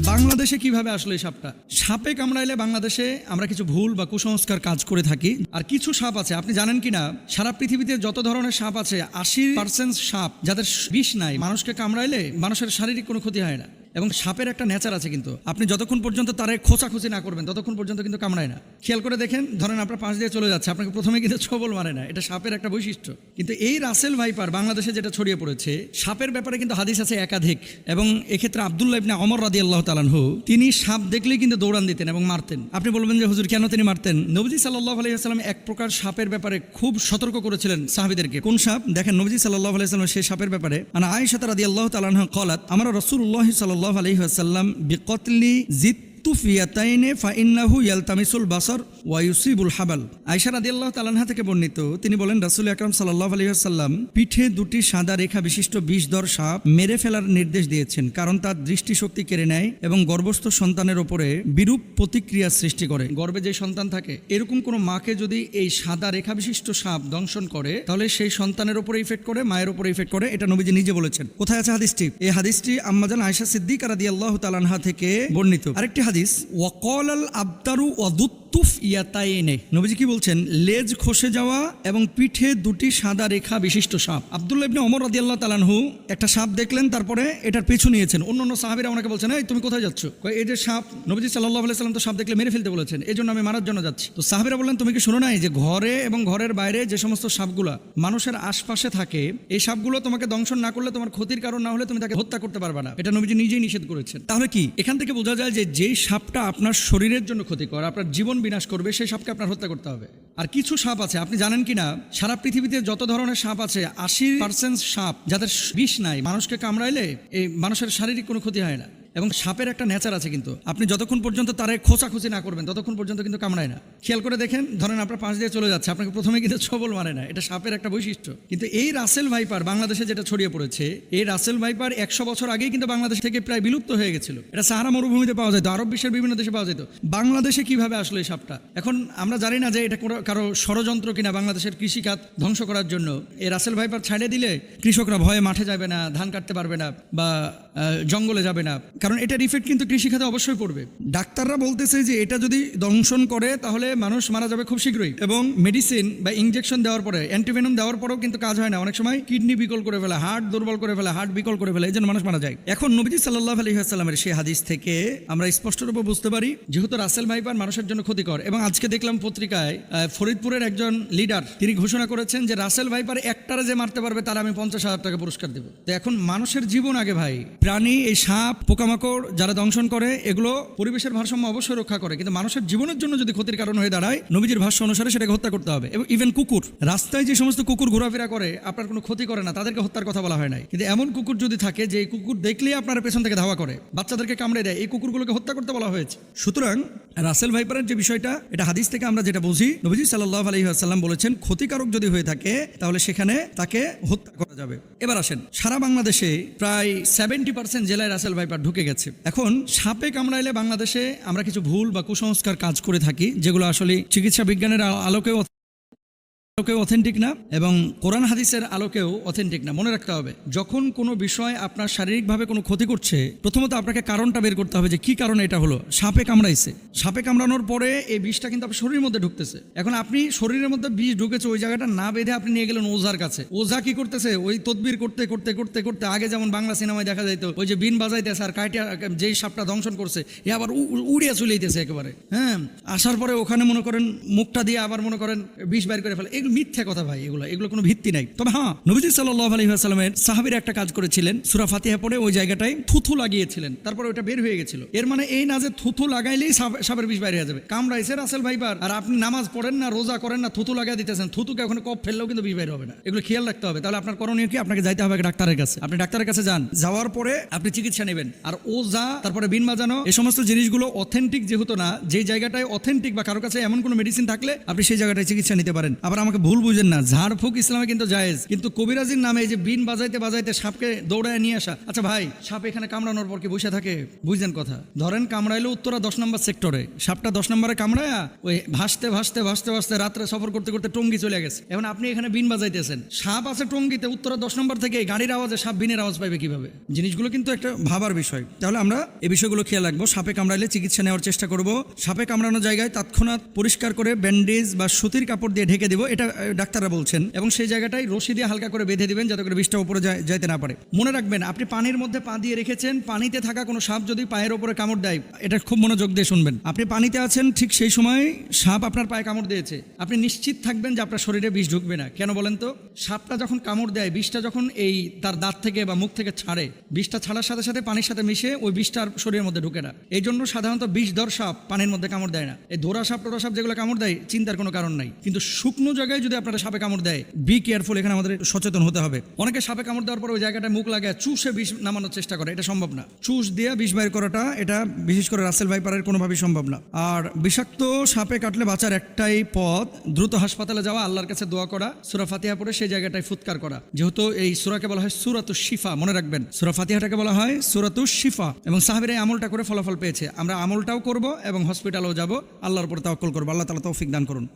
বাংলাদেশে কিভাবে আসলে এই সাপটা? সাপে কামড়াইলে বাংলাদেশে আমরা কিছু ভুল বা কুসংস্কার কাজ করে থাকি। আর কিছু সাপ আছে, আপনি জানেন কিনা, সারা পৃথিবীতে যত ধরনের সাপ আছে 80% সাপ যাদের বিষ নাই, মানুষকে কামড়াইলে মানুষের শারীরিক কোনো ক্ষতি হয় না। এবং সাপের একটা নেচার আছে, কিন্তু আপনি যতক্ষণ পর্যন্ত তারে খোঁচাখুচি না করবেন ততক্ষণ পর্যন্ত কিন্তু কামড়ায় না। খেয়াল করে দেখেন, ধরেন আপনার পাশ দিয়ে চলে যাচ্ছে, আপনাকে প্রথমে কিন্তু ছোবল মারে না, এটা সাপের একটা বৈশিষ্ট্য। কিন্তু এই রাসেল ভাইপার বাংলাদেশে যেটা ছড়িয়ে পড়েছে, সাপের ব্যাপারে কিন্তু হাদিস আছে একাধিক। এবং এক্ষেত্রে আব্দুল্লাহ ইবনে ওমর রাদিয়াল্লাহু তাআলা আনহু, তিনি সাপ দেখলেই কিন্তু দৌড়ান দিতেন এবং মারতেন। আপনি বলবেন যে হুজুর কেন তিনি মারতেন? নবীজি সাল্লাল্লাহু আলাইহি ওয়াসাল্লাম এক প্রকার সাপের ব্যাপারে খুব সতর্ক করেছিলেন সাহাবীদেরকে। কোন সাপ? দেখেন, নবীজি সাল্লাল্লাহু আলাইহি ওয়াসাল্লাম সেই সাপের ব্যাপারে, আনা আয়েশা রাদিয়াল্লাহু তাআলা আনহা ক্বালাত আমরা রাসূলুল্লাহ সাল্লাল্লাহু আলাইহি ওয়াসাল্লাম বিকতলি জিত্তুফিয়াতাইনে ফাইন্নাহু ইয়ালতামিসুল বাসার ওয়া ইউসিবুল হাবাল। আয়েশা রাদিয়াল্লাহু তাআলা আনহা থেকে বর্ণিত, তিনি বলেন রাসূল আকরাম সাল্লাল্লাহু আলাইহি ওয়াসাল্লাম পিঠে দুটি সাদা রেখা বিশিষ্ট বিষধর সাপ মেরে ফেলার নির্দেশ দিয়েছেন, কারণ তার দৃষ্টিশক্তি কেড়ে নেয় এবং গর্ভস্থ সন্তানের উপরে বিরূপ প্রতিক্রিয়া সৃষ্টি করে। গর্ভে যে সন্তান থাকে, এরকম কোনো মাকে যদি এই সাদা রেখা বিশিষ্ট সাপ দংশন করে, তাহলে সেই সন্তানের উপরে ইফেক্ট করে, মায়ের উপরে ইফেক্ট করে। এটা নবীজি নিজে বলেছেন। কোথায় আছে হাদিসটি? এই হাদিসটি আম্মাজান আয়েশা সিদ্দিকা রাদিয়াল্লাহু তাআলা আনহা থেকে বর্ণিত। আরেকটি হাদিস, ওয়াকালাল আবতারু ওয়াদুত্তুফ ইয়াতাইনে, নবীজি কি বলছেন? লেজ খসে যাওয়া এবং পিঠে দুটি সাদা রেখা বিশিষ্ট সাপ। আব্দুল্লাহ ইবনে ওমর রাদিয়াল্লাহু তাআলা আনহু একটা সাপ দেখলেন, তারপরে এটার পিছু নিয়েছেন। অন্যান্য সাহাবীরা ওনাকে বলছেন, এই তুমি কোথায় যাচ্ছ? এই যে সাপ, নবীজি সাল্লাল্লাহু আলাইহি ওয়াসাল্লাম তো সাপ দেখলে মেরে ফেলতে বলেছেন, এই জন্য আমি মারার জন্য যাচ্ছি। তো সাহাবীরা বললেন, তুমি কি শোনো নাই যে ঘরে এবং ঘরের বাইরে যে সমস্ত সাপগুলা মানুষের আশপাশে থাকে, এই সাপগুলো তোমাকে দংশন না করলে, তোমার ক্ষতির কারণ না হলে তুমি তাকে হত্যা করতে পারবে না। এটা নবীজি নিজেই নিষেধ করেছেন। তাহলে কি এখান থেকে বোঝা যায় যে যেই সাপটা আপনার শরীরের জন্য ক্ষতিকর, আপনার জীবন বিনাশ করবে, সেই সাপকে আপনার হত্যা করতে হবে। আর কিছু সাপ আছে, আপনি জানেন কিনা, সারা পৃথিবীতে যত ধরনের সাপ আছে 80% সাপ যাদের বিষ নাই, মানুষকে কামড়াইলে এই মানুষের শারীরিক কোনো ক্ষতি হয় না। এবং সাপের একটা নেচার আছে, কিন্তু আপনি যতক্ষণ পর্যন্ত তারে খোঁচাখুচি না করবেন ততক্ষণ পর্যন্ত কিন্তু কামড়ায় না। খেয়াল করে দেখেন, ধরেন আপনার পাশ দিয়ে চলে যাচ্ছে, আপনাকে প্রথমে কিন্তু ছোবল মারে না, এটা সাপের একটা বৈশিষ্ট্য। কিন্তু এই রাসেল ভাইপার বাংলাদেশে যেটা ছড়িয়ে পড়েছে, এই রাসেল ভাইপার 100 বছর আগেই কিন্তু বাংলাদেশ থেকে প্রায় বিলুপ্ত হয়ে গেছিল। এটা সাহারা মরুভূমিতে পাওয়া যেত, আরব বিশ্বের বিভিন্ন দেশে পাওয়া যেত। বাংলাদেশে কিভাবে আসলো এই সাপটা? এখন আমরা জানি না যে এটা কারো ষড়যন্ত্র কিনা বাংলাদেশের কৃষিখাত ধ্বংস করার জন্য। এই রাসেল ভাইপার ছাড়ে দিলে কৃষকরা ভয়ে মাঠে যাবে না, ধান কাটতে পারবে না, বা জঙ্গলে যাবে না, কারণ এটার ইফেক্ট কিন্তু কৃষিখাতে অবশ্যই পড়বে। ডাক্তাররা বলতেছে যে এটা যদি দংশন করে তাহলে মানুষ মারা যাবে খুব শীঘ্রই। এবং মেডিসিন বা ইনজেকশন দেওয়ার পরে, অ্যান্টিভেনম দেওয়ার পরেও কিন্তু কাজ হয় না। অনেক সময় কিডনি বিকল করে ফেলে, হার্ট দুর্বল করে ফেলে, হার্ট বিকল করে ফেলে, এই জন্য মানুষ মারা যায়। এখন নবীজি সাল্লাল্লাহু আলাইহি ওয়াসাল্লামের সেই হাদিস থেকে আমরা স্পষ্টরূপে বুঝতে পারি, যেহেতু রাসেল ভাইপার মানুষের জন্য ক্ষতিকর। এবং আজকে দেখলাম পত্রিকায় ফরিদপুরের একজন লিডার তিনি ঘোষণা করেছেন যে রাসেল ভাইপার একটারে যে মারতে পারবে তার আমি 50,000 টাকা পুরস্কার দেব। তো এখন মানুষের জীবন আগে ভাই। প্রাণী, এই সাপ, পোকামাকড় যারা দংশন করে, এগুলো পরিবেশের ভারসাম্য অবশ্যই রক্ষা করে, কিন্তু মানুষের জীবনের জন্য যদি ক্ষতির কারণ হয়ে দাঁড়ায়, নবীজির ভাষ্য অনুসারে সেটাকে হত্যা করতে হবে। এবং ইভেন কুকুর, রাস্তায় যে সমস্ত কুকুর ঘোরাফেরা করে আপনার কোনো ক্ষতি করে না, তাদেরকে হত্যার কথা বলা হয় নাই। কিন্তু এমন কুকুর যদি থাকে যে কুকুর দেখলেই আপনার পেছন থেকে ধাওয়া করে, বাচ্চাদেরকে কামড়ে দেয়, এই কুকুরগুলোকে হত্যা করতে বলা হয়েছে। সুতরাং রাসেল ভাইপারের যে বিষয়টা, এটা হাদিস থেকে আমরা যেটা বুঝি, নবীজি সাল্লাল্লাহু আলাইহি ওয়াসাল্লাম বলেছেন ক্ষতিকারক যদি হয়ে থাকে তাহলে সেখানে তাকে হত্যা করা যাবে। এবার আসেন, সারা বাংলাদেশে প্রায় 70% জেলায় রাসেল ভাইপার ঢুকে গেছে। এখন সাপে কামড়াইলে বাংলাদেশে আমরা কিছু ভুল বা কুসংস্কার কাজ করে থাকি, যেগুলো আসলে চিকিৎসা বিজ্ঞানের আলোকেও অথেন্টিক না এবং কোরআন হাদিসের আলোকেও অথেন্টিক না। মনে রাখতে হবে, যখন কোনো বিষয় আপনার শারীরিকভাবে কোনো ক্ষতি করছে, প্রথমত আপনাকে কারণটা বের করতে হবে যে কি কারণে এটা হলো। সাপে কামড়াইছে, সাপে কামড়ানোর পরে এই বিষটা কিন্তু আপনার শরীরের মধ্যে ঢুকতেছে। এখন আপনি শরীরের মধ্যে বিষ ঢুকেছে, ওই জায়গাটা না বেঁধে আপনি নিয়ে গেলেন ওঝার কাছে। ওঝা কি করতেছে? ওই তদবির করতে করতে করতে করতে, আগে যেমন বাংলা সিনেমায় দেখা যাইতো, ওই যে বিন বাজাইতেছে আর কাইটা যেই সাপটা দংশন করছে এ আবার উড়িয়া চলে যেতেছে একেবারে। হ্যাঁ, আসার পরে ওখানে মনে করেন মুখটা দিয়ে আবার মনে করেন বিষ বের করে ফেলে। এগুলো মিথ্যা কথা ভাই, এগুলো কোনো ভিত্তি নাই। তবে হ্যাঁ, নবীজি সাল্লাল্লাহু আলাইহি ওয়াসাল্লামের সাহাবীরা একটা কাজ করেছিলেন, সূরা ফাতিহা পড়ে ওই জায়গাটায় থুথু লাগিয়েছিলেন, তারপর ওটা বের হয়ে গেছিল। এর মানে এই না যে থুথু লাগাইলেই সাপের বিষ বাইরে হয়ে যাবে। কামড়াইছে রাসেল ভাইপার, আর আপনি নামাজ পড়েন না, রোজা করেন না, থুথু লাগাই দিতেছেন, থুতুকে ওখানে কপ ফেললেও কিন্তু বিষ বাইরে হবে না। এগুলো খেয়াল রাখতে হবে। তাহলে আপনার করণীয় কি? আপনাকে যাইতে হবে ডাক্তারের কাছে। আপনি ডাক্তারের কাছে যান, যাওয়ার পরে আপনি চিকিৎসা নেবেন। আর ওঝা, তারপরে বিন বাজানো, এই সমস্ত জিনিসগুলো অথেন্টিক যেহেতু না, যে জায়গাটায় অথেন্টিক বা কারো কাছে এমন কোনো মেডিসিন থাকলে আপনি সেই জায়গাটায় চিকিৎসা নিতে পারেন। আবার আমাকে ভুল বুঝেন না, ঝাড়ফুঁক ইসলামে কিন্তু জায়েজ, কিন্তু কবিরাজির নামে এই যে বিন বাজাইতে বাজাইতে সাপকে দৌড়ায় নিয়ে আসা। আচ্ছা ভাই, সাপ এখানে কামড়ানোর পর কি বসে থাকে? বুঝলেন কথা? ধরেন কামড়াইলো উত্তরা 10 নম্বর সেক্টরে, সাপটা 10 নম্বরে কামড়ায়া ওই ভাসতে ভাসতে ভাসতে ভাসতে রাত্রে সফর করতে করতে টঙ্গি চলে গেছে। এখন আপনি এখানে বিন বাজাইতেছেন, সাপ আছে টঙ্গিতে, উত্তরা 10 নম্বর থেকে গাড়ির আওয়াজে সাপ বিনের আওয়াজ পাইবে কিভাবে? জিনিসগুলো কিন্তু একটা ভাবার বিষয়। তাহলে আমরা এই বিষয়গুলো খেয়াল রাখবো। সাপে কামড়াইলে চিকিৎসা নেওয়ার চেষ্টা করব। সাপে কামড়ানো জায়গায় তৎক্ষণাৎ পরিষ্কার করে ব্যান্ডেজ বা সুতির কাপড় দিয়ে ঢেকে দিব, এটা ডাক্তাররা বলছেন, এবং সেই জায়গাটায় রশি দিয়ে হালকা করে বেঁধে দিবেন যাতে করে বিষটা উপরে যাইতে না পারে। মনে রাখবেন, আপনি পানির মধ্যে পা দিয়ে রেখেছেন, পানিতে থাকা কোনো সাপ যদি পায়ের উপরে কামড় দেয়, এটা খুব মনোযোগ দিয়ে শুনবেন। আপনি পানিতে আছেন, ঠিক সেই সময় সাপ আপনার পায়ে কামড় দিয়েছে, আপনি নিশ্চিত থাকবেন যে আপনার শরীরে বিষ ঢুকবে না। কেন বলেন তো? সাপটা যখন কামড় দেয়, বিষটা যখন এই তার দাঁত থেকে বা মুখ থেকে ছাড়ে, বিষটা ছাড়ার সাথে সাথে পানির সাথে মিশে ওই বিষটার শরীরের মধ্যে ঢুকে না। এই জন্য সাধারণত বিষধর সাপ পানির মধ্যে কামড় দেয় না। এই ধরা সাপ টোরা সাপ যেগুলো কামড় দেয়, চিন্তার কোনো কারণ নাই। কিন্তু শুকনো জায়গায় যদি আপনারা সাপে কামড় দেয়, বি কেয়ারফুল, এখানে আমাদের সচেতন হতে হবে। অনেকে সাপে কামড় দেওয়ার পর ওই জায়গাটায় মুখ লাগায় চুষে বিষ নামানোর চেষ্টা করে, এটা সম্ভব না। চুষ দিয়ে বিষ বাইর করাটা, এটা বিশেষ করে রাসেল ভাইপারের কোনোভাবেই সম্ভব না। আর বিষাক্ত সাপে কাটলে বাঁচার একটাই পথ, দ্রুত হাসপাতালে যাওয়া, আল্লাহর কাছে দোয়া করা, সূরা ফাতিহা পড়ে সেই জায়গাটায় ফুৎকার করা। যেহেতু এই সূরাকে বলা হয় সূরাতুশ শিফা, মনে রাখবেন, সূরা ফাতিহাটাকে বলা হয় সূরাতুশ শিফা, এবং সাহাবীরা এই আমলটা করে ফলাফল পেয়েছে। আমরা আমলটাও করব এবং হসপিটালেও যাব, আল্লাহর উপর তাওয়াক্কুল করব। আল্লাহ তাআলা তৌফিক দান করুন।